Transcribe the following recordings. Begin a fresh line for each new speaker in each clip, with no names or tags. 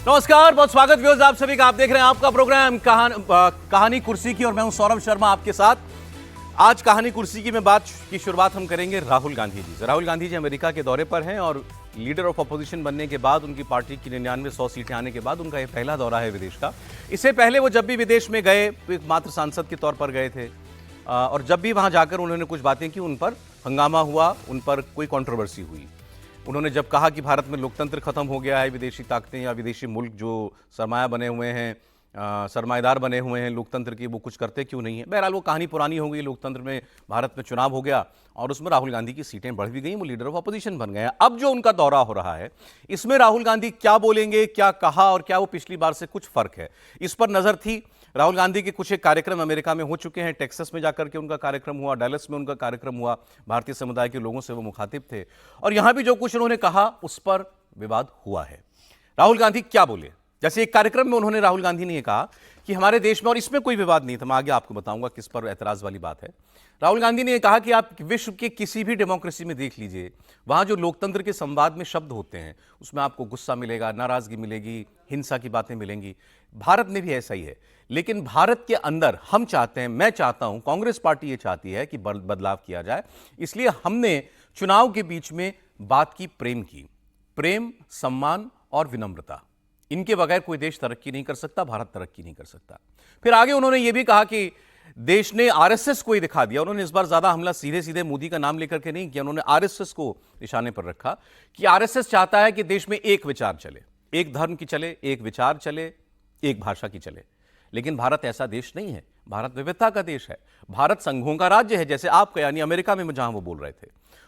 नमस्कार, बहुत स्वागत व्यूअर्स आप सभी का। आप देख रहे हैं आपका प्रोग्राम कहानी कुर्सी की और मैं हूं सौरभ शर्मा आपके साथ। आज कहानी कुर्सी की में बात की शुरुआत हम करेंगे राहुल गांधी जी से। राहुल गांधी जी अमेरिका के दौरे पर हैं और लीडर ऑफ अपोजिशन बनने के बाद उनकी पार्टी की 99-100 सीटें आने के बाद उनका यह पहला दौरा है विदेश का। इससे पहले वो जब भी विदेश में गए तो एक मात्र सांसद के तौर पर गए थे और जब भी वहां जाकर उन्होंने कुछ बातें की उन पर हंगामा हुआ, उन पर कोई कंट्रोवर्सी हुई। उन्होंने जब कहा कि भारत में लोकतंत्र खत्म हो गया है, विदेशी ताकतें या विदेशी मुल्क जो सरमाया बने हुए हैं, सरमाएदार बने हुए हैं लोकतंत्र की, वो कुछ करते क्यों नहीं है। बहरहाल वो कहानी पुरानी हो गई। लोकतंत्र में भारत में चुनाव हो गया और उसमें राहुल गांधी की सीटें बढ़ भी गई, वो लीडर ऑफ अपोजिशन बन गए। अब जो उनका दौरा हो रहा है इसमें राहुल गांधी क्या बोलेंगे, क्या कहा और क्या वो पिछली बार से कुछ फर्क है, इस पर नजर थी। राहुल गांधी के कुछ एक कार्यक्रम अमेरिका में हो चुके हैं। टेक्सास में जाकर के उनका कार्यक्रम हुआ, डैलस में उनका कार्यक्रम हुआ, भारतीय समुदाय के लोगों से वो मुखातिब थे और यहां भी जो कुछ उन्होंने कहा उस पर विवाद हुआ है। राहुल गांधी क्या बोले, जैसे एक कार्यक्रम में उन्होंने राहुल गांधी ने यह कहा कि हमारे देश में, और इसमें कोई विवाद नहीं था, मैं आगे आपको बताऊंगा किस पर ऐतराज वाली बात है। राहुल गांधी ने यह कहा कि आप विश्व के किसी भी डेमोक्रेसी में देख लीजिए, वहां जो लोकतंत्र के संवाद में शब्द होते हैं उसमें आपको गुस्सा मिलेगा, नाराजगी मिलेगी, हिंसा की बातें मिलेंगी। भारत में भी ऐसा ही है, लेकिन भारत के अंदर हम चाहते हैं, मैं चाहता हूं, कांग्रेस पार्टी ये चाहती है कि बदलाव किया जाए। इसलिए हमने चुनाव के बीच में बात की प्रेम की। प्रेम, सम्मान और विनम्रता, इनके बगैर कोई देश तरक्की नहीं कर सकता, भारत तरक्की नहीं कर सकता। फिर आगे उन्होंने यह भी कहा कि देश ने आरएसएस को ही दिखा दिया। उन्होंने इस बार ज्यादा हमला सीधे सीधे मोदी का नाम लेकर के नहीं किया, उन्होंने आरएसएस को निशाने पर रखा कि आरएसएस चाहता है कि देश में एक विचार चले, एक धर्म की चले, एक विचार चले, एक भाषा की चले। लेकिन भारत ऐसा देश नहीं है। भारत विविधता का देश है। भारत संघों का राज्य है, जैसे आपका यानी अमेरिका में जहां वो बोल रहे थे।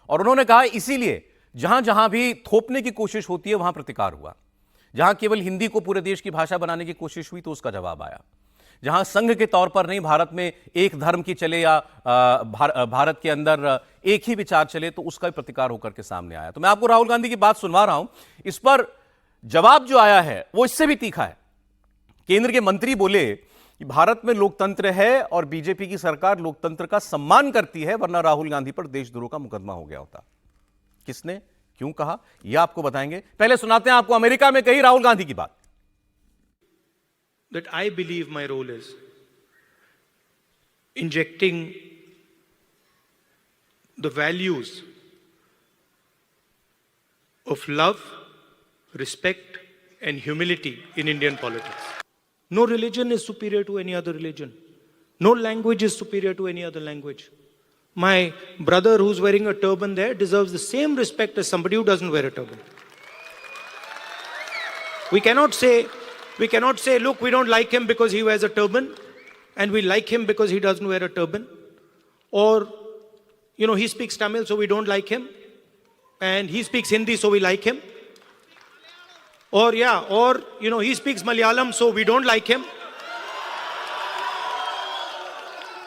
और उन्होंने कहा इसीलिए जहां जहां भी थोपने की कोशिश होती है वहां प्रतिकार हुआ। जहां केवल हिंदी को पूरे देश की भाषा बनाने की कोशिश हुई तो उसका जवाब आया। जहां संघ के तौर पर नहीं, भारत में एक धर्म की चले या भारत के अंदर एक ही विचार चले, तो उसका भी प्रतिकार होकर के सामने आया। तो मैं आपको राहुल गांधी की बात सुनवा रहा हूं। इस पर जवाब जो आया है वो इससे भी तीखा है। केंद्र के मंत्री बोले कि भारत में लोकतंत्र है और बीजेपी की सरकार लोकतंत्र का सम्मान करती है, वरना राहुल गांधी पर देशद्रोह का मुकदमा हो गया होता। किसने क्यों कहा यह आपको बताएंगे। पहले सुनाते हैं आपको अमेरिका में कही राहुल गांधी की बात।
That I believe my role is injecting the values of love, respect, and humility in Indian politics. No religion is superior to any other religion. No language is superior to any other language. My brother who's wearing a turban there deserves the same respect as somebody who doesn't wear a turban. We cannot say, look, we don't like him because he wears a turban and we like him because he doesn't wear a turban. Or, he speaks Tamil so we don't like him and he speaks Hindi so we like him. Or, he speaks Malayalam so we don't like him.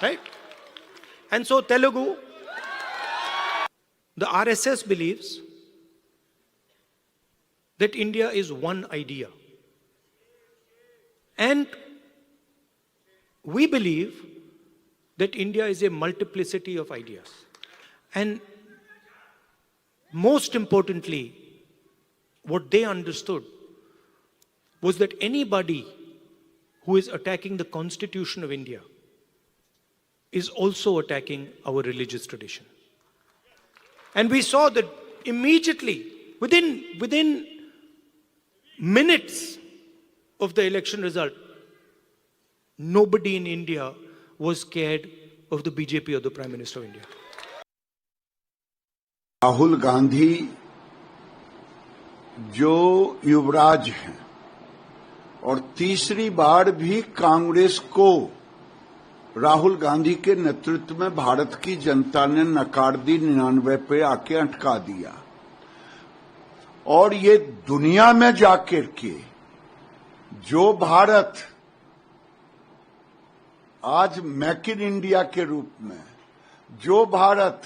Right? And so Telugu, the RSS believes that India is one idea. And we believe that India is a multiplicity of ideas. And most importantly, what they understood was that anybody who is attacking the Constitution of India is also attacking our religious tradition. And we saw that immediately, within minutes of the election result, nobody in India was scared of the BJP or the Prime Minister of India.
Rahul Gandhi जो युवराज हैं और तीसरी बार भी कांग्रेस को राहुल गांधी के नेतृत्व में भारत की जनता ने नकार दी, 99 पे आके अटका दिया। और ये दुनिया में जाकर के जो भारत आज मेक इन इंडिया के रूप में, जो भारत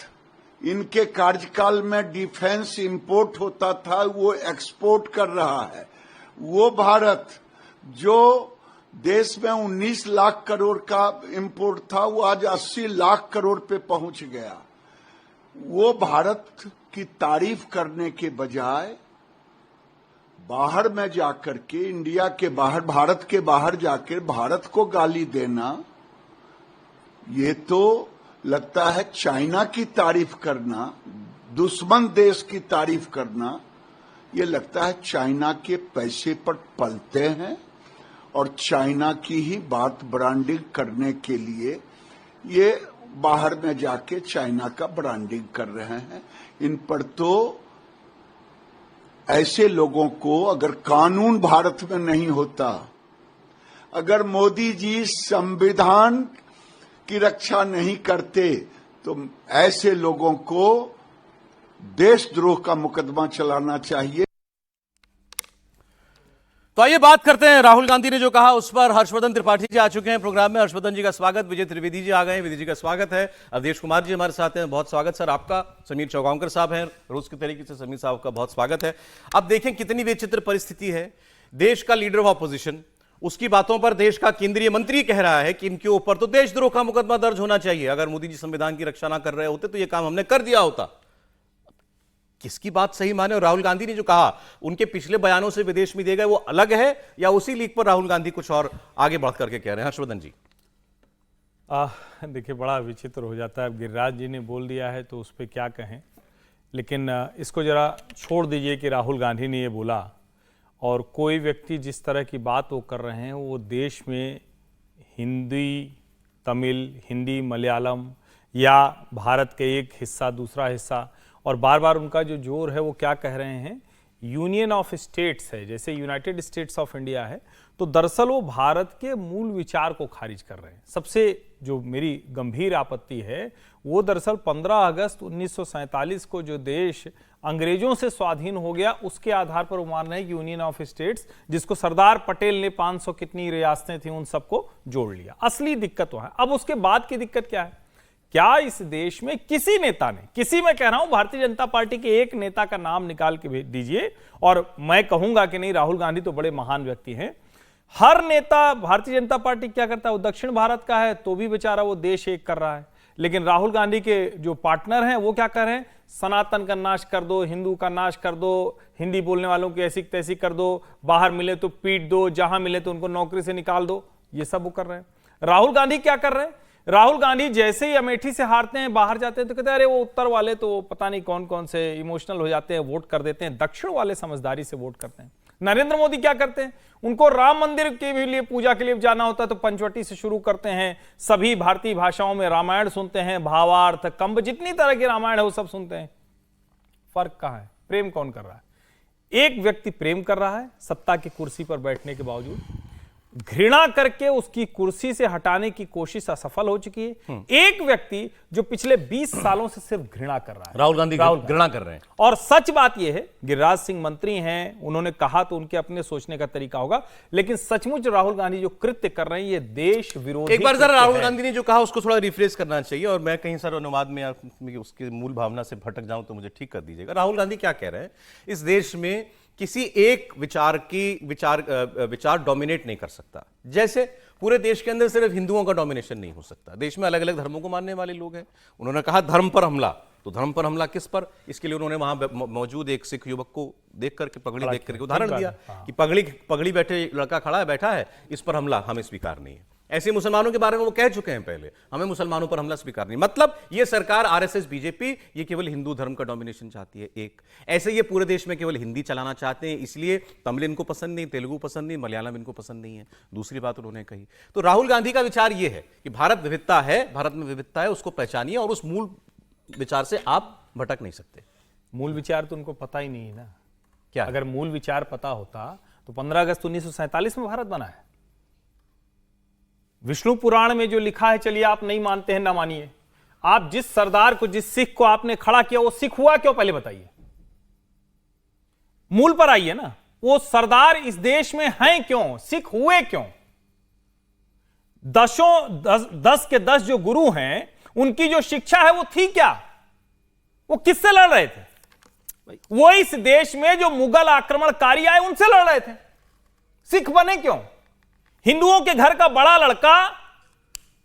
इनके कार्यकाल में डिफेंस इंपोर्ट होता था वो एक्सपोर्ट कर रहा है, वो भारत जो देश में 19 लाख करोड़ का इंपोर्ट था वो आज 80 लाख करोड़ पे पहुंच गया। वो भारत की तारीफ करने के बजाय बाहर में जाकर के, इंडिया के बाहर, भारत के बाहर जाकर भारत को गाली देना, ये तो लगता है चाइना की तारीफ करना, दुश्मन देश की तारीफ करना, ये लगता है चाइना के पैसे पर पलते हैं और चाइना की ही बात ब्रांडिंग करने के लिए ये बाहर में जाके चाइना का ब्रांडिंग कर रहे हैं। इन पर तो ऐसे लोगों को, अगर कानून भारत में नहीं होता, अगर मोदी जी संविधान की रक्षा नहीं करते, तो ऐसे लोगों को देशद्रोह का मुकदमा चलाना चाहिए।
तो आइए बात करते हैं, राहुल गांधी ने जो कहा उस पर हर्षवर्धन त्रिपाठी जी आ चुके हैं प्रोग्राम में। हर्षवर्धन जी का स्वागत। विजय त्रिवेदी जी आ गए हैं, विजय जी का स्वागत है। अवधेश कुमार जी हमारे साथ हैं, बहुत स्वागत सर आपका। समीर चौगांवकर साहब हैं, रोज की तरीके से समीर साहब का बहुत स्वागत है। अब देखें कितनी विचित्र परिस्थिति है। देश का लीडर ऑफ ऑपोजिशन, उसकी बातों पर देश का केंद्रीय मंत्री कह रहा है कि इनके ऊपर तो देशद्रोह का मुकदमा दर्ज होना चाहिए। अगर मोदी जी संविधान की रक्षा ना कर रहे होते तो यह काम हमने कर दिया होता। किसकी बात सही माने? और राहुल गांधी ने जो कहा, उनके पिछले बयानों से विदेश में दिए गए वो अलग है, या उसी लीक पर राहुल गांधी कुछ और आगे बढ़ करके कह रहे हैं? हर्षवर्धन जी।
देखिए, बड़ा विचित्र हो जाता है। अब गिरिराज जी ने बोल दिया है तो उस पर क्या कहें, लेकिन इसको जरा छोड़ दीजिए कि राहुल गांधी ने ये बोला, और कोई व्यक्ति जिस तरह की बात वो कर रहे हैं, वो देश में हिंदी, तमिल, हिंदी, मलयालम या भारत के एक हिस्सा दूसरा हिस्सा, और बार बार उनका जो जोर है वो क्या कह रहे हैं, यूनियन ऑफ स्टेट्स है, जैसे यूनाइटेड स्टेट्स ऑफ इंडिया है। तो दरअसल वो भारत के मूल विचार को खारिज कर रहे हैं। सबसे जो मेरी गंभीर आपत्ति है वो दरअसल 15 अगस्त 1947 को जो देश अंग्रेजों से स्वाधीन हो गया, उसके आधार पर वो मान रहे हैं यूनियन ऑफ स्टेट्स, जिसको सरदार पटेल ने 500 कितनी रियासतें थी उन सबको जोड़ लिया। असली दिक्कत वहां। अब उसके बाद की दिक्कत क्या है? क्या इस देश में किसी नेता ने, किसी, मैं कह रहा हूं भारतीय जनता पार्टी के एक नेता का नाम निकाल के भेज दीजिए, और मैं कहूंगा कि नहीं, राहुल गांधी तो बड़े महान व्यक्ति हैं। हर नेता, भारतीय जनता पार्टी क्या करता है, वो दक्षिण भारत का है तो भी बेचारा वो देश एक कर रहा है, लेकिन राहुल गांधी के जो पार्टनर हैं वो क्या कर रहे हैं, सनातन का नाश कर दो, हिंदू का नाश कर दो, हिंदी बोलने वालों की ऐसी तैसी कर दो, बाहर मिले तो पीट दो, जहां मिले तो उनको नौकरी से निकाल दो, ये सब वो कर रहे हैं। राहुल गांधी क्या कर रहे हैं? राहुल गांधी जैसे ही अमेठी से हारते हैं, बाहर जाते हैं तो कहते हैं अरे वो उत्तर वाले तो पता नहीं कौन कौन से इमोशनल हो जाते हैं, वोट कर देते हैं। दक्षिण वाले समझदारी से वोट करते हैं। नरेंद्र मोदी क्या करते हैं? उनको राम मंदिर के भी लिए पूजा के लिए जाना होता है तो पंचवटी से शुरू करते हैं, सभी भारतीय भाषाओं में रामायण सुनते हैं, भावार्थ, कंब, जितनी तरह के रामायण है वो सब सुनते हैं। फर्क कहां है? प्रेम कौन कर रहा है? एक व्यक्ति प्रेम कर रहा है सत्ता की कुर्सी पर बैठने के बावजूद, घृणा करके उसकी कुर्सी से हटाने की कोशिश असफल हो चुकी है। एक व्यक्ति जो पिछले 20 सालों से सिर्फ घृणा कर रहा है,
राहुल गांधी घृणा कर रहे हैं।
और सच बात यह है, गिरिराज सिंह मंत्री हैं, उन्होंने कहा तो उनके अपने सोचने का तरीका होगा, लेकिन सचमुच राहुल गांधी जो कृत्य कर रहे हैं ये देश विरोधी।
एक बार जरा राहुल गांधी ने जो कहा उसको थोड़ा रिफ्रेश करना चाहिए, और मैं कहीं सर अनुवाद में उसकी मूल भावना से भटक जाऊं तो मुझे ठीक कर दीजिएगा। राहुल गांधी क्या कह रहे हैं? इस देश में किसी एक विचार डोमिनेट नहीं कर सकता। जैसे पूरे देश के अंदर सिर्फ हिंदुओं का डोमिनेशन नहीं हो सकता, देश में अलग अलग धर्मों को मानने वाले लोग हैं। उन्होंने कहा धर्म पर हमला, तो धर्म पर हमला किस पर? इसके लिए उन्होंने वहां मौजूद एक सिख युवक को देख करके, पगड़ी देख करके उदाहरण दिया कि पगड़ी बैठे लड़का खड़ा है, बैठा है, इस पर हमला हमें स्वीकार नहीं है। ऐसे मुसलमानों के बारे में वो कह चुके हैं पहले, हमें मुसलमानों पर हमला स्वीकार नहीं। मतलब ये सरकार, आरएसएस, बीजेपी, ये केवल हिंदू धर्म का डोमिनेशन चाहती है। एक ऐसे ये पूरे देश में केवल हिंदी चलाना चाहते हैं, इसलिए तमिल इनको पसंद नहीं, तेलुगु पसंद नहीं, मलयालम इनको पसंद नहीं है। दूसरी बात उन्होंने कही, तो राहुल गांधी का विचार ये है कि भारत विविधता है, भारत में विविधता है, उसको पहचानिए, और उस मूल विचार से आप भटक नहीं सकते।
मूल विचार तो उनको पता ही नहीं है ना।
क्या?
अगर मूल विचार पता होता तो 15 अगस्त 1947 में भारत बना है। विष्णु पुराण में जो लिखा है, चलिए आप नहीं मानते हैं ना मानिए, आप जिस सरदार को, जिस सिख को आपने खड़ा किया, वो सिख हुआ क्यों, पहले बताइए। मूल पर आइए ना, वो सरदार इस देश में हैं क्यों, सिख हुए क्यों? 10 के 10 जो गुरु हैं, उनकी जो शिक्षा है वो थी क्या? वो किससे लड़ रहे थे? वो इस देश में जो मुगल आक्रमणकारी आए उनसे लड़ रहे थे। सिख बने क्यों? हिंदुओं के घर का बड़ा लड़का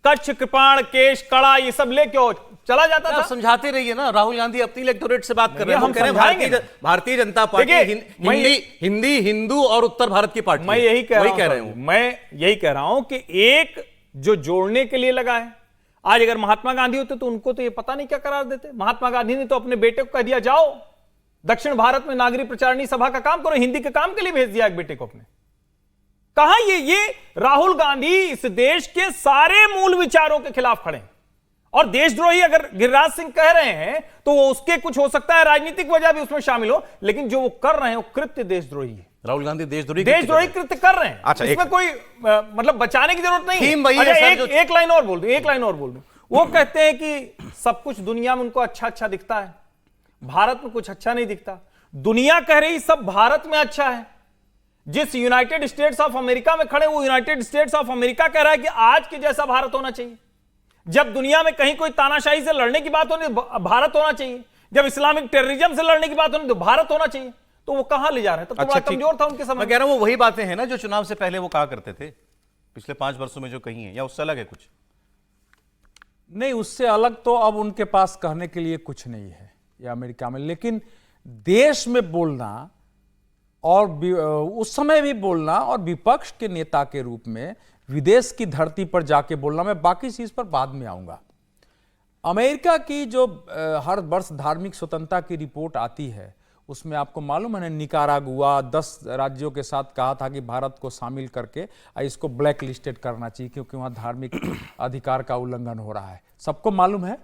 कच्छ, कृपाण, केश, कड़ा, ये सब ले क्यों चला जाता
आप
था।
समझाते रहिए ना, राहुल गांधी अपनी इलेक्टोरेट से बात कर रहे हैं,
हम
वो कह रहे हैं
समझाएंगे ना।
भारतीय जनता पार्टी
देखिए,
हिंदी हिंदू और उत्तर भारत की पार्टी
मैं
है।
यही कह
वही
रहा हूं, मैं यही कह रहा हूं कि एक जो जोड़ने के लिए लगा है। आज अगर महात्मा गांधी होते तो उनको तो ये पता नहीं क्या करार देते। महात्मा गांधी ने तो अपने बेटे को कह दिया, जाओ दक्षिण भारत में नागरिक प्रचारणी सभा का काम करो, हिंदी के काम के लिए भेज दिया एक बेटे को अपने। कहां ये राहुल गांधी इस देश के सारे मूल विचारों के खिलाफ खड़े हैं। और देशद्रोही अगर गिरिराज सिंह कह रहे हैं तो वो उसके कुछ हो सकता है राजनीतिक वजह भी उसमें शामिल हो, लेकिन जो वो कर रहे हैं वो कृत्य देशद्रोही है।
राहुल गांधी देशद्रोही
कृत्य कर रहे हैं।
अच्छा,
इसमें कोई मतलब बचाने की जरूरत नहीं
थीम वही
है।
है
अच्छा,
सर,
एक लाइन और बोल दूं, वो कहते हैं कि सब कुछ दुनिया में उनको अच्छा दिखता है, भारत में कुछ अच्छा नहीं दिखता। दुनिया कह रही सब भारत में अच्छा है। जिस यूनाइटेड स्टेट्स ऑफ अमेरिका में खड़े, वो यूनाइटेड स्टेट्स ऑफ अमेरिका कह रहा है कि आज के जैसा भारत होना चाहिए। जब दुनिया में कहीं कोई तानाशाही से लड़ने की बात होनी तो भारत होना चाहिए, जब इस्लामिक टेररिज्म से लड़ने की बात होनी तो भारत होना चाहिए। तो वो कहां ले जा रहे हैं? तब तो बड़ा कमजोर था उनके समय।
मैं कह रहा हूं वो वही बातें हैं ना जो चुनाव से पहले वो कहा करते थे, पिछले 5 वर्षों में जो कही है, या उससे अलग है कुछ?
नहीं, उससे अलग तो अब उनके पास कहने के लिए कुछ नहीं है या अमेरिका में। लेकिन देश में बोलना और उस समय भी बोलना और विपक्ष के नेता के रूप में विदेश की धरती पर जाके बोलना, मैं बाकी चीज पर बाद में आऊंगा। अमेरिका की जो हर वर्ष धार्मिक स्वतंत्रता की रिपोर्ट आती है, उसमें आपको मालूम है निकारागुआ 10 राज्यों के साथ कहा था कि भारत को शामिल करके इसको ब्लैक लिस्टेड करना चाहिए क्योंकि वहां धार्मिक अधिकार का उल्लंघन हो रहा है। सबको मालूम है।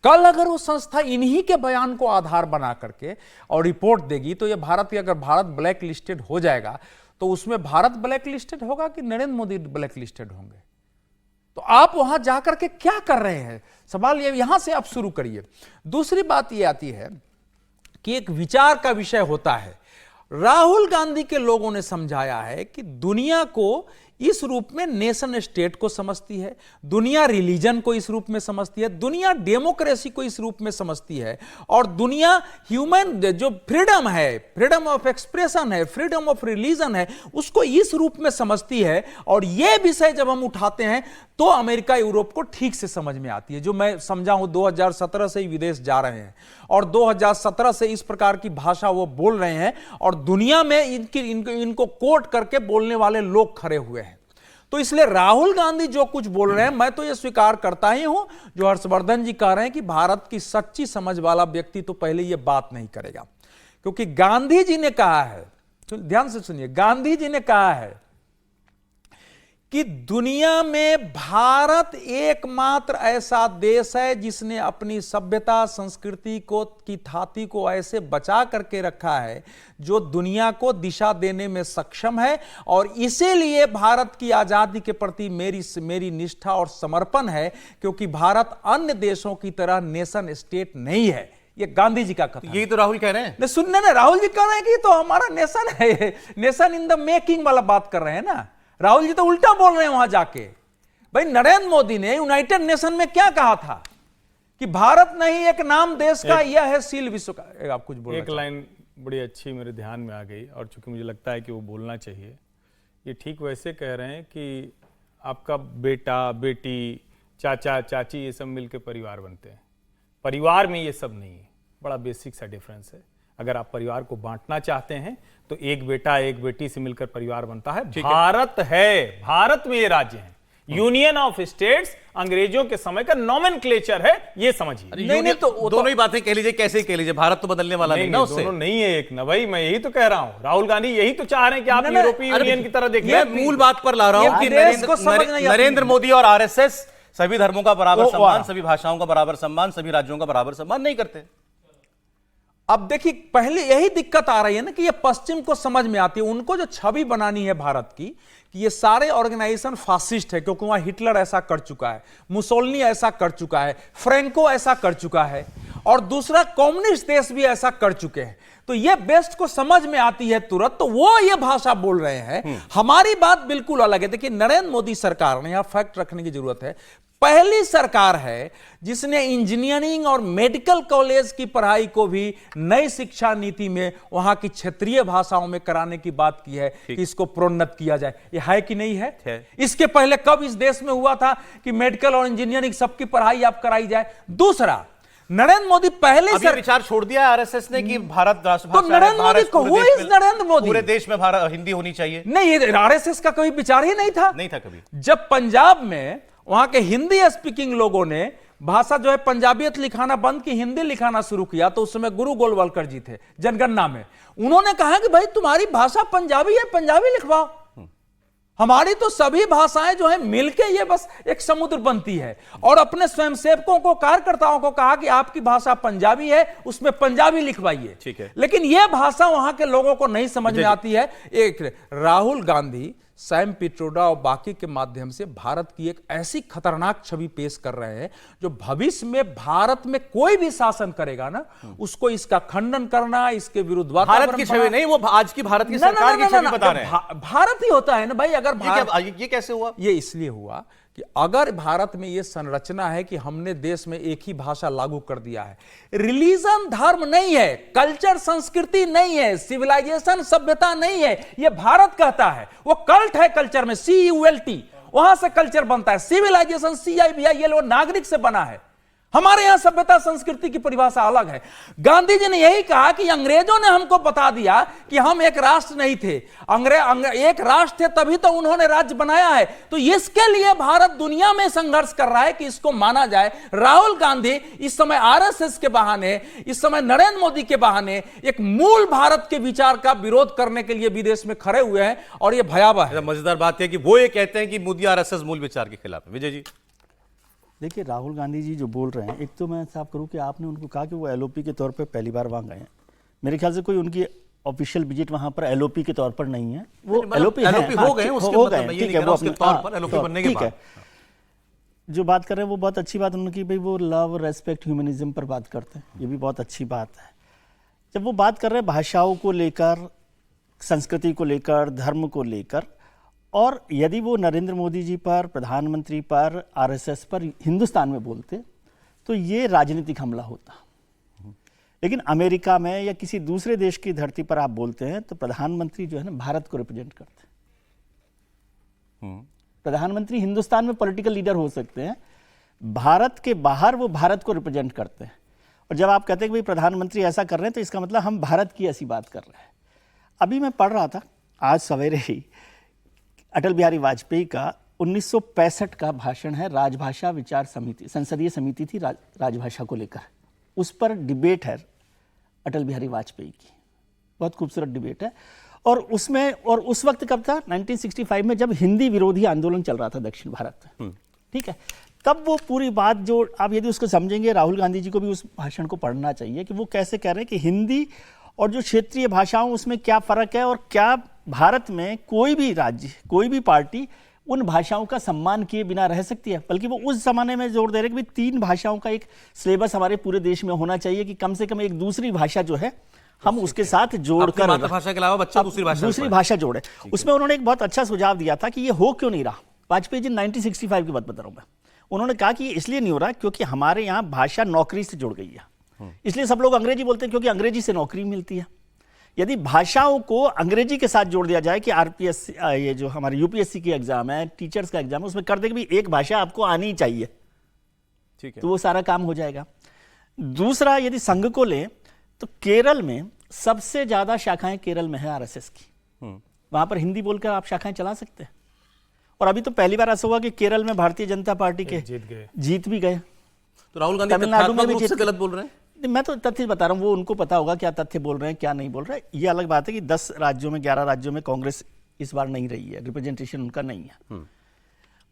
कल अगर वो संस्था इन्हीं के बयान को आधार बना करके और रिपोर्ट देगी तो ये भारत की, अगर भारत ब्लैक लिस्टेड हो जाएगा तो उसमें भारत ब्लैक लिस्टेड होगा कि नरेंद्र मोदी ब्लैक लिस्टेड होंगे? तो आप वहां जाकर के क्या कर रहे हैं? सवाल ये, यहां से आप शुरू करिए। दूसरी बात ये आती है कि एक विचार का विषय होता है। राहुल गांधी के लोगों ने समझाया है कि दुनिया को इस रूप में नेशन स्टेट को समझती है, दुनिया रिलीजन को इस रूप में समझती है, दुनिया डेमोक्रेसी को इस रूप में समझती है, और दुनिया ह्यूमन जो फ्रीडम है, फ्रीडम ऑफ एक्सप्रेशन है, फ्रीडम ऑफ रिलीजन है, उसको इस रूप में समझती है। और यह विषय जब हम उठाते हैं तो अमेरिका यूरोप को ठीक से समझ में आती है। जो मैं समझा हूं 2017 से ही विदेश जा रहे हैं और 2017 से इस प्रकार की भाषा वो बोल रहे हैं और दुनिया में इनको कोट करके बोलने वाले लोग खड़े हुए हैं। तो इसलिए राहुल गांधी जो कुछ बोल रहे हैं, मैं तो ये स्वीकार करता ही हूं जो हर्षवर्धन जी कह रहे हैं कि भारत की सच्ची समझ वाला व्यक्ति तो पहले ये बात नहीं करेगा। क्योंकि गांधी जी ने कहा है, ध्यान से सुनिए, गांधी जी ने कहा है कि दुनिया में भारत एकमात्र ऐसा देश है जिसने अपनी सभ्यता संस्कृति को की थाती को ऐसे बचा करके रखा है जो दुनिया को दिशा देने में सक्षम है। और इसीलिए भारत की आजादी के प्रति मेरी निष्ठा और समर्पण है, क्योंकि भारत अन्य देशों की तरह नेशन स्टेट नहीं है। ये गांधी जी का कथन।
यही तो राहुल कह रहे हैं।
सुनने ना, राहुल जी कह रहे हैं कि तो हमारा नेशन है, नेशन इन द मेकिंग वाला बात कर रहे हैं ना। राहुल जी तो उल्टा बोल रहे हैं वहां जाके। भाई नरेंद्र मोदी ने यूनाइटेड नेशन में क्या कहा था कि भारत नहीं एक नाम देश का, यह है सील विश्व का। आप कुछ बोलना?
एक लाइन बड़ी अच्छी मेरे ध्यान में आ गई और चूंकि मुझे लगता है कि वो बोलना चाहिए। ये ठीक वैसे कह रहे हैं कि आपका बेटा बेटी चाचा चाची ये सब मिलकर परिवार बनते हैं। परिवार में ये सब नहीं है, बड़ा बेसिक सा डिफरेंस है। अगर आप परिवार को बांटना चाहते हैं तो एक बेटा एक बेटी से मिलकर परिवार बनता है। भारत है, भारत में ये राज्य है, यूनियन ऑफ स्टेट्स अंग्रेजों के समय का नॉमेनक्लेचर है, ये समझिए।
नहीं तो दोनों ही बातें कह लीजिए, कैसे कह लीजिए, भारत तो बदलने वाला नहीं ना उससे।
दोनों नहीं है एक ना भाई, मैं यही तो कह रहा हूं। राहुल गांधी यही तो चाह रहे हैं कि आप यूरोपीय यूनियन की तरह देखिए।
मैं मूल बात पर ला रहा हूं कि नरेंद्र मोदी और आरएसएस सभी धर्मों का बराबर सम्मान, सभी भाषाओं का बराबर सम्मान, सभी राज्यों का बराबर सम्मान नहीं करते।
अब देखिए, पहले यही दिक्कत आ रही है ना कि ये पश्चिम को समझ में आती है। उनको जो छवि बनानी है भारत की कि ये सारे ऑर्गेनाइजेशन फासिस्ट है, क्योंकि वहां हिटलर ऐसा कर चुका है, मुसोलिनी ऐसा कर चुका है, फ्रैंको ऐसा कर चुका है, और दूसरा कम्युनिस्ट देश भी ऐसा कर चुके हैं। तो ये बेस्ट को समझ में आती है तुरंत, तो वो ये भाषा बोल रहे हैं। हमारी बात बिल्कुल अलग है। देखिए, नरेंद्र मोदी सरकार ने, यहां फैक्ट रखने की जरूरत है, पहली सरकार है जिसने इंजीनियरिंग और मेडिकल कॉलेज की पढ़ाई को भी नई शिक्षा नीति में वहां की क्षेत्रीय भाषाओं में कराने की बात की है कि इसको प्रोन्नत किया जाए। ये है कि नहीं है? इसके पहले कब इस देश में हुआ था कि मेडिकल और इंजीनियरिंग सबकी पढ़ाई आप कराई जाए? दूसरा, नरेंद्र मोदी पहले
अब ये विचार छोड़ दिया है आरएसएस ने कि भारत राष्ट्रभाषा है,
नरेंद्र मोदी
भारत
को
पूरे
वो
देश
इस
में-
नरेंद्र मोदी
पूरे देश में भारत हिंदी होनी चाहिए,
नहीं, ये आरएसएस का कोई विचार ही नहीं था।
नहीं था कभी।
जब पंजाब में वहां के हिंदी स्पीकिंग लोगों ने भाषा जो है पंजाबियत लिखाना बंद की, हिंदी लिखाना शुरू किया, तो उस समय गुरु गोलवलकर जी थे जनगणना में, उन्होंने कहा कि भाई तुम्हारी भाषा पंजाबी है, पंजाबी लिखवाओ। हमारी तो सभी भाषाएं जो है मिलके ये बस एक समुद्र बनती है। और अपने स्वयंसेवकों को, कार्यकर्ताओं को कहा कि आपकी भाषा पंजाबी है, उसमें पंजाबी लिखवाइए।
ठीक है।
लेकिन यह भाषा वहां के लोगों को नहीं समझ में आती है। एक राहुल गांधी, सैम पिट्रोडा और बाकी के माध्यम से भारत की एक ऐसी खतरनाक छवि पेश कर रहे हैं जो भविष्य में भारत में कोई भी शासन करेगा ना, उसको इसका खंडन करना, इसके विरुद्ध
भारत
वातावरण
की छवि
बनाना-
नहीं, वो आज की भारत की
ना, ना,
सरकार
ना,
की
ना,
छवि
ना,
बता रहे हैं।
भारत ही होता है ना भाई। अगर
ये कैसे हुआ?
ये इसलिए हुआ कि अगर भारत में यह संरचना है कि हमने देश में एक ही भाषा लागू कर दिया है, रिलीजन धर्म नहीं है, कल्चर संस्कृति नहीं है, सिविलाइजेशन सभ्यता नहीं है, यह भारत कहता है। वो कल्ट है कल्चर में, CULT, वहां से कल्चर बनता है। सिविलाइजेशन CIVIL वो नागरिक से बना है। हमारे यहां सभ्यता संस्कृति की परिभाषा अलग है। गांधी जी ने यही कहा कि अंग्रेजों ने हमको बता दिया कि हम एक राष्ट्र नहीं थे, एक राष्ट्र थे तभी तो उन्होंने राज्य बनाया है। तो इसके लिए भारत दुनिया में संघर्ष कर रहा है कि इसको माना जाए। राहुल गांधी इस समय आरएसएस के बहाने, इस समय नरेंद्र मोदी के बहाने एक मूल भारत के विचार का विरोध करने के लिए विदेश में खड़े हुए हैं, और यह भयावह है।
मजेदार बात है कि वो ये कहते हैं कि मोदी आरएसएस मूल विचार के खिलाफ है। विजय जी,
देखिए, राहुल गांधी जी जो बोल रहे हैं, एक तो मैं साफ करूं कि आपने उनको कहा कि वो LOP के तौर पे पहली बार वहाँ गए हैं। मेरे ख्याल से कोई उनकी ऑफिशियल विजिट वहाँ पर LOP के तौर पर नहीं है। वो LOP है,
LOP हो गए, उसके मतलब मैं ये नहीं कह रहा उसके तौर पर, LOP बनने के
ठीक
बाद।
है। जो बात कर रहे हैं वो बहुत अच्छी बात उन्होंने की, भाई वो लव, रेस्पेक्ट, ह्यूमनिज्म पर बात करते हैं, ये भी बहुत अच्छी बात है। जब वो बात कर रहे हैं भाषाओं को लेकर, संस्कृति को लेकर, धर्म को लेकर, और यदि वो नरेंद्र मोदी जी पर, प्रधानमंत्री पर, आरएसएस पर, हिंदुस्तान में बोलते तो ये राजनीतिक हमला होता। लेकिन अमेरिका में या किसी दूसरे देश की धरती पर आप बोलते हैं तो प्रधानमंत्री जो है ना भारत को रिप्रेजेंट करते हैं। प्रधानमंत्री हिंदुस्तान में पॉलिटिकल लीडर हो सकते हैं, भारत के बाहर वो भारत को रिप्रेजेंट करते हैं। और जब आप कहते हैं कि भाई प्रधानमंत्री ऐसा कर रहे हैं तो इसका मतलब हम भारत की ऐसी बात कर रहे हैं। अभी मैं पढ़ रहा था आज सवेरे ही, अटल बिहारी वाजपेयी का 1965 का भाषण है, राजभाषा विचार समिति, संसदीय समिति थी राजभाषा को लेकर, उस पर डिबेट है अटल बिहारी वाजपेयी की, बहुत खूबसूरत डिबेट है। और उसमें, और उस वक्त कब था, 1965 में, जब हिंदी विरोधी आंदोलन चल रहा था दक्षिण भारत में, ठीक है, तब वो पूरी बात जो आप यदि उसको समझेंगे, राहुल गांधी जी को भी उस भाषण को पढ़ना चाहिए कि वो कैसे कह रहे हैं कि हिंदी और जो क्षेत्रीय भाषाओं उसमें क्या फ़र्क है, और क्या भारत में कोई भी राज्य, कोई भी पार्टी उन भाषाओं का सम्मान किए बिना रह सकती है। बल्कि वो उस जमाने में जोर दे रहे कि भाई 3 भाषाओं का एक सिलेबस हमारे पूरे देश में होना चाहिए, कि कम से कम एक दूसरी भाषा जो है हम उसके साथ जोड़कर,
मातृभाषा के अलावा बच्चा दूसरी भाषा
जोड़े। उसमें उन्होंने एक बहुत अच्छा सुझाव दिया था कि ये हो क्यों नहीं रहा। वाजपेयी जी 1965 की बात बता रहा हूं मैं। उन्होंने कहा कि इसलिए नहीं हो रहा क्योंकि हमारे यहाँ भाषा नौकरी से जुड़ गई है, इसलिए सब लोग अंग्रेजी बोलते हैं क्योंकि अंग्रेजी से नौकरी मिलती है। यदि भाषाओं को अंग्रेजी के साथ जोड़ दिया जाए कि आरपीएस, ये जो हमारे यूपीएससी की एग्जाम है, टीचर्स का एग्जाम है, उसमें कर दे कि भी एक भाषा आपको आनी चाहिए,
ठीक है,
तो वो सारा काम हो जाएगा। दूसरा, यदि संघ को लें तो केरल में सबसे ज्यादा शाखाएं केरल में है आरएसएस की, वहां पर हिंदी बोलकर आप शाखाएं चला सकते हैं। और अभी तो पहली बार ऐसा हुआ कि केरल में भारतीय जनता पार्टी के जीत भी गए।
तो राहुल गांधी
तमिलनाडु में भी
रूप से गलत बोल रहे हैं।
मैं तो तथ्य बता रहा हूं, वो उनको पता होगा क्या तथ्य बोल रहे हैं क्या नहीं बोल रहे हैं। ये अलग बात है कि 10 राज्यों में, 11 राज्यों में कांग्रेस इस बार नहीं रही है, रिप्रेजेंटेशन उनका नहीं है,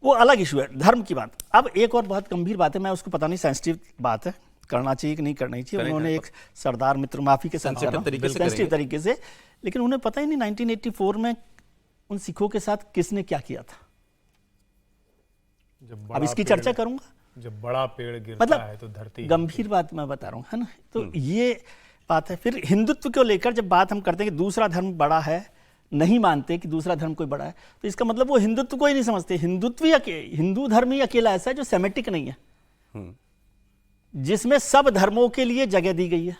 वो अलग इशू है। धर्म की बात, अब एक और बहुत गंभीर बात है, मैं उसको पता नहीं सेंसिटिव बात है, करना चाहिए कि नहीं करना चाहिए। उन्होंने एक सरदार मित्र, माफी के साथ सेंसिटिव तरीके से, लेकिन उन्हें पता ही नहीं 1984 में उन सिखों के साथ किसने क्या किया था। अब इसकी चर्चा करूंगा।
जब बड़ा पेड़ गिरता
मतलब
है तो धरती,
गंभीर बात मैं बता रहा हूं, है ना। तो ये बात है। फिर हिंदुत्व को लेकर जब बात हम करते हैं कि दूसरा धर्म बड़ा है, नहीं मानते कि दूसरा धर्म कोई बड़ा है, तो इसका मतलब वो हिंदुत्व को ही नहीं समझते। हिंदुत्व ही हिंदू धर्म ही अकेला ऐसा है जो सेमेटिक नहीं है, जिसमें सब धर्मों के लिए जगह दी गई है।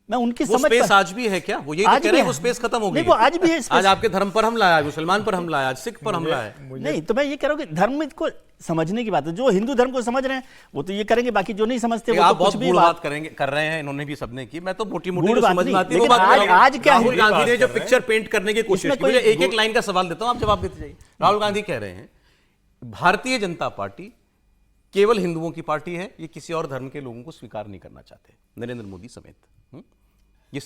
मैं उनकी
वो
समझ
स्पेस
पर-
आज भी है क्या? वो यही तो
आज
कह
भी
रहे हैं,
है।
वो स्पेस खत्म हो गई
नहीं, वो आज भी है
आज
स्पेस।
आपके धर्म पर हमला है, मुसलमान पर हमला है, आज सिख पर हमला है।
नहीं, तो मैं ये कह रहा हूँ कि धर्म को समझने की बात है। जो हिंदू धर्म को समझ रहे हैं वो तो ये करेंगे, बाकी जो नहीं समझते वो
आप
तो कुछ
बहुत
भी
बूढ़
बात
बात करेंगे कर रहे हैं, इन्होंने भी सबने की। मैं तो मोटी मोटी
बूढ़
जो
बात
समझ
नहीं,
में आती है वो
लेकिन
बात कर रहा हूं।
आज क्या है?
राहुल गांधी ने जो
बात कर रहे
पिक्चर पेंट करने की कोशिश
इसमें
की, मुझे
कोई
एक एक लाइन का सवाल देता हूं, आप जवाब देते जाइए। राहुल गांधी कह रहे हैं भारतीय जनता पार्टी केवल हिंदुओं की पार्टी है, ये किसी और धर्म के लोगों को स्वीकार नहीं करना चाहते, नरेंद्र मोदी समेत।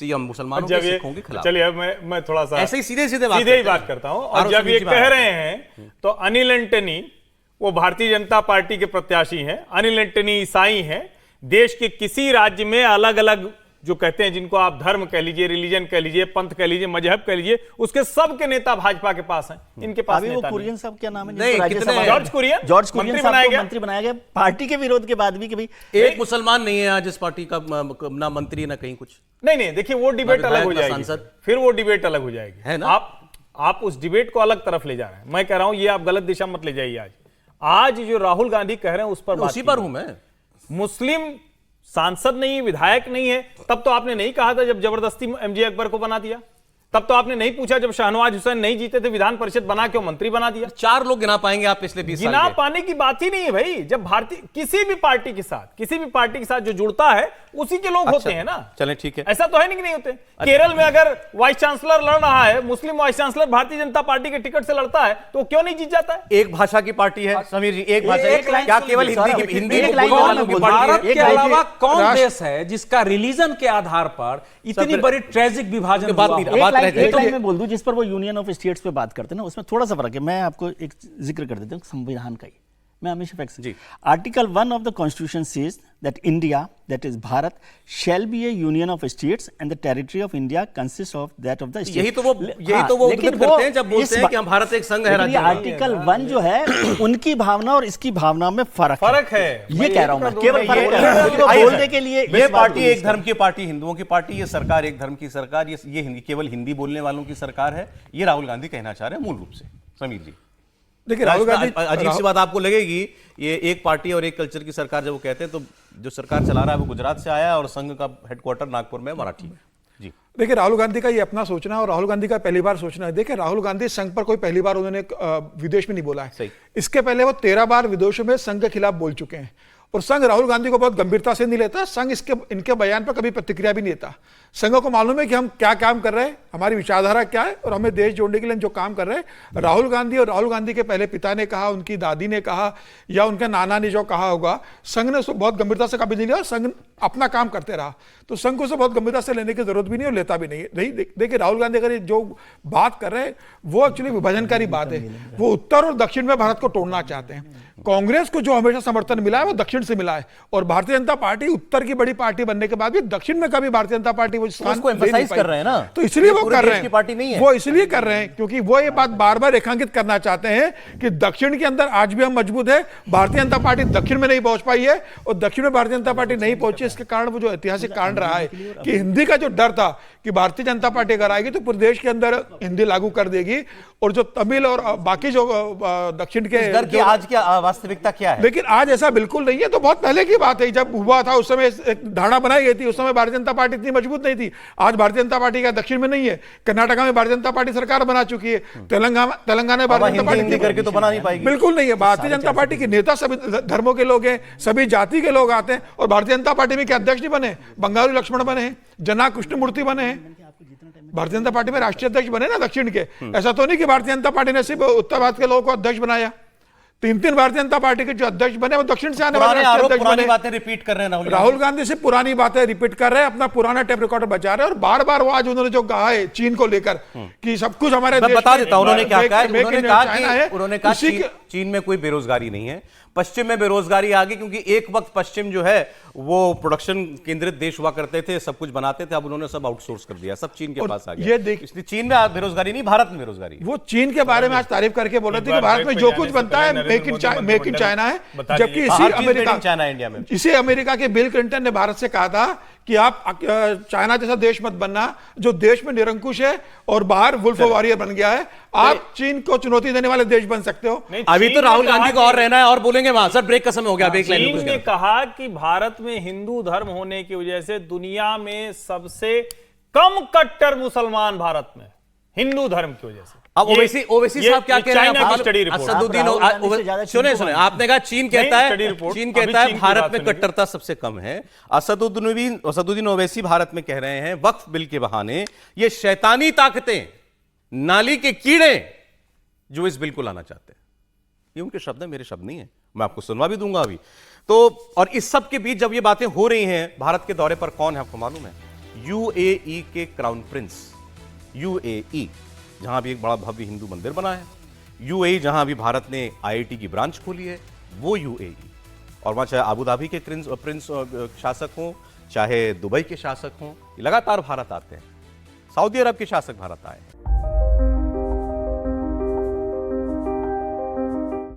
ये मुसलमानों के,
जब
सिखों के
ये
खिलाफ।
चलिए अब मैं थोड़ा सा
ऐसे ही सीधे सीधे
सीधे ही बात करता हूं। और जब ये कह रहे हैं तो अनिल एंटनी वो भारतीय जनता पार्टी के प्रत्याशी हैं। अनिल एंटनी ईसाई हैं। देश के किसी राज्य में अलग अलग जो कहते हैं, जिनको आप धर्म कह लीजिए, रिलीजन कह लीजिए, पंथ कह लीजिए, मजहब कह लीजिए, उसके सब के नेता भाजपा के पास हैं। इनके पास
अभी वो
नेता नहीं।
कुरियन साहब क्या नाम है
नहीं,
जिनको
कितने
राज्यसभा
हैं?
जॉर्ज कुरियन
जॉर्ज कुरियन
मंत्री
साहब
बनाया
को
गया।
मंत्री बनाया गया पार्टी के विरोध के बाद भी कि भाई
एक मुसलमान नहीं है आज इस पार्टी का, ना मंत्री ना कहीं कुछ।
नहीं, देखिए वो डिबेट
ना
अलग हो
विधायक, ना
जाएगी,
सांसद।
फिर वो डिबेट अलग हो जाएगी,
है ना?
आप उस डिबेट को अलग तरफ ले जा रहे हैं। मैं कह रहा हूं ये आप गलत दिशा मत ले जाइए। आज जो राहुल गांधी कह रहे हैं उस पर बात
उसी पर हूं मैं।
मुस्लिम सांसद नहीं, विधायक नहीं है, तब तो आपने नहीं कहा था जब जबरदस्ती एमजे अकबर को बना दिया। तब तो आपने नहीं पूछा जब शाहनवाज हुसैन नहीं जीते थे, विधान परिषद बना क्यों मंत्री बना दिया।
4 लोग गिना पाएंगे आप पिछले 20 साल
गिना
के?
पाने की बात ही नहीं है भाई। जब भारतीय किसी भी पार्टी के साथ जो जुड़ता है उसी के लोग होते हैं ना।
चलें ठीक है।
ऐसा तो है नहीं कि नहीं होते। केरल में अगर वाइस चांसलर लड़ रहा है, मुस्लिम vice chancellor Bharatiya Janata party के टिकट से लड़ता है, तो क्यों नहीं जीत जाता है?
एक भाषा की पार्टी है समीर जी, एक भाषा।
एक लाइन
क्या
सुन
केवल
लीजिए,
हिंदी
सौरभ,
की हिंदी
एक
को
लाइन
बोलने
बोल
वालों की
बोल-
पार्टी
भारत
है?
एक
के
लाइन
अलावा
के-
कौन
राष्ट्र-
देश है जिसका रिलीजन के आधार पर इतनी बड़ी ट्रेजिक विभाजन
बात
हुआ
नहीं-
हो?
बात रह
एक
जाएगी।
लाइन में बोल दूं जिस पर वो यूनियन ऑफ स्टेट्स पे बात करते हैं ना, उसमें थोड़ा सा फर्क है। मैं आपको एक जिक्र कर देता हूँ संविधान का ही। मैं हमेशा फैक्ट
जी।
Article 1 of the constitution says that India, that is Bharat, shall be a union of states and the territory of India consist of that of the state.
यही तो वो उद्धृत करते हैं जब बोलते हैं कि हम भारत एक संघ है राज्य नहीं।
आर्टिकल 1 जो है उनकी भावना और इसकी भावना में फर्क
है।
ये कह रहा हूं मैं, केवल फर्क
ये-
कह रहा हूं, क्योंकि वो
आइए
बोलने
सर,
के लिए
ये
इस बात
पार्टी
को
एक
यूज
धर्म की पार्टी, हिंदुओं की पार्टी, ये सरकार एक धर्म की सरकार, ये केवल हिंदी बोलने वालों की सरकार है, ये राहुल गांधी कहना चाह रहे हैं मूल रूप से। समीर जी,
देखिए राहुल गांधी
अजीब सी बात आपको लगेगी, ये एक पार्टी और एक कल्चर की सरकार जब वो कहते हैं, तो जो सरकार चला रहा है वो गुजरात से आया है और संघ का हेडक्वार्टर नागपुर में मराठी है। जी,
देखिए राहुल गांधी का ये अपना सोचना है और राहुल गांधी का पहली बार सोचना है। देखिए राहुल गांधी संघ पर कोई पहली बार उन्होंने विदेश में नहीं बोला है।
सही।
इसके पहले वो 13 बार विदेशों में संघ के खिलाफ बोल चुके हैं और संघ राहुल गांधी को बहुत गंभीरता से नहीं लेता। संघ इनके बयान पर कभी प्रतिक्रिया भी नहीं देता। संघ को मालूम है कि हम क्या काम कर रहे हैं, हमारी विचारधारा क्या है और हमें देश जोड़ने के लिए जो काम कर रहे हैं। राहुल गांधी और राहुल गांधी के पहले पिता ने कहा, उनकी दादी ने कहा या उनके नाना ने जो कहा होगा, संघ ने उसको बहुत गंभीरता से कभी नहीं लिया। संघ अपना काम करते रहा, तो संघ को उसे बहुत गंभीरता से लेने की जरूरत भी नहीं और लेता भी नहीं है। देखिए राहुल गांधी अगर जो बात कर रहे हैं वो एक्चुअली विभाजनकारी बात है। वो उत्तर और दक्षिण में भारत को तोड़ना चाहते हैं। कांग्रेस को जो हमेशा समर्थन मिला है वो दक्षिण से मिला है और भारतीय जनता पार्टी उत्तर की बड़ी पार्टी बनने के बाद भी दक्षिण में कभी भारतीय जनता पार्टी वो स्थान
उसको
दे नहीं
emphasize
पाई।
कर रहे हैं ना,
तो इसलिए
ये
वो
पूरे
कर
देश
रहे
की
हैं।
पार्टी नहीं है।
वो इसलिए कर रहे हैं क्योंकि वो ये बात बार बार रेखांकित करना चाहते हैं कि दक्षिण के अंदर आज भी हम मजबूत है। भारतीय जनता पार्टी दक्षिण में नहीं पहुंच पाई है और दक्षिण में भारतीय जनता पार्टी नहीं पहुंची। इसके कारण वो जो ऐतिहासिक कारण रहा है कि हिंदी का जो डर था कि भारतीय जनता पार्टी अगर आएगी तो पूरे देश के अंदर हिंदी लागू कर देगी और जो तमिल और बाकी जो दक्षिण के
डर की आज की वास्तविकता क्या है?
लेकिन आज ऐसा बिल्कुल नहीं है। तो बहुत पहले की बात है, जब हुआ था उस समय एक धारणा बनाई गई थी, उस समय भारतीय जनता पार्टी इतनी मजबूत नहीं थी। आज भारतीय जनता पार्टी का दक्षिण में नहीं है। कर्नाटका में भारतीय जनता पार्टी सरकार बना चुकी है। तेलंगाना में भारतीय जनता
हिंदी करके
पार्टी
तो बना नहीं पाएगी।
बिल्कुल नहीं है। भारतीय जनता पार्टी के नेता सभी धर्मों के लोग हैं, सभी जाति के लोग आते हैं और भारतीय जनता पार्टी में क्या अध्यक्ष नहीं बने, बंगारू लक्ष्मण बने हैं, जना कृष्णमूर्ति बने हैं। भारतीय जनता पार्टी में राष्ट्रीय अध्यक्ष बने ना दक्षिण के। ऐसा तो नहीं कि भारतीय जनता पार्टी ने सिर्फ उत्तर भारत के लोगों को अध्यक्ष बनाया। 3 भारतीय जनता पार्टी के जो अध्यक्ष बने वो दक्षिण से आने वाले
पुराने
राष्ट्रीय
आरोप,
अध्यक्ष
पुरानी
बने।
बातें रिपीट कर रहे हैं
राहुल गांधी से पुरानी बातें रिपीट कर रहे हैं, अपना पुराना टेप रिकॉर्डर बचा रहे हैं और बार बार वो आज उन्होंने जो कहा है चीन को लेकर कि सब कुछ हमारे
मैं
देश
बता
में
देता हूं उन्होंने क्या
make-
कहा है।
make in China है।
उन्होंने कहा
उसी के-
चीन में कोई बेरोजगारी नहीं है, पश्चिम में बेरोजगारी आ गई क्योंकि एक वक्त पश्चिम जो है वो प्रोडक्शन केंद्रित देश हुआ करते थे, सब कुछ बनाते थे, अब उन्होंने सब आउटसोर्स कर दिया, सब चीन के
और
पास आ
ये
गया।
देख-
इसलिए चीन में बेरोजगारी नहीं, भारत में बेरोजगारी।
वो चीन के बारे में आज तारीफ करके बोल रहे थे कि भारत में जो कुछ बनता है मेक इन चाइना है, जबकि
हर चीज made in China है इंडिया में।
इसी अमेरिका के बिल क्लिंटन ने भारत से कहा था कि आप चाइना जैसा देश मत बनना जो देश में निरंकुश है और बाहर वुल्फ वॉरियर बन गया है। आप चीन को चुनौती देने वाले देश बन सकते हो।
अभी तो राहुल गांधी को और रहना है और बोलेंगे वहां। सर ब्रेक का समय हो गया। अब एक लाइन में
चीन ने कहा कि भारत में हिंदू धर्म होने की वजह से दुनिया में सबसे कम कट्टर मुसलमान भारत में, हिंदू धर्म की वजह से।
अब ओवैसी साहब क्या कह रहे हैं?
चाइना की स्टडी रिपोर्ट।
सुने आपने कहा चीन कहता है भारत में कट्टरता सबसे कम है। असदुद्दीन ओवैसी भारत में कह रहे हैं वक्फ बिल के बहाने ये शैतानी ताकतें, नाली के कीड़े जो इस बिल को लाना चाहते हैं। ये उनके शब्द हैं, मेरे शब्द नहीं है। मैं आपको सुनवा भी दूंगा अभी तो। और इस सब के बीच जब ये बातें हो रही हैं, भारत के दौरे पर कौन है आपको मालूम है? यूएई के क्राउन प्रिंस। यूएई जहां भी एक बड़ा भव्य हिंदू मंदिर बना है, यूएई जहां अभी भारत ने आईआईटी की ब्रांच खोली है, वो यूएई। और वहां चाहे अबू धाबी के प्रिंस शासक हों, चाहे दुबई के शासक हों, लगातार भारत आते हैं। सऊदी अरब के शासक भारत आए हैं।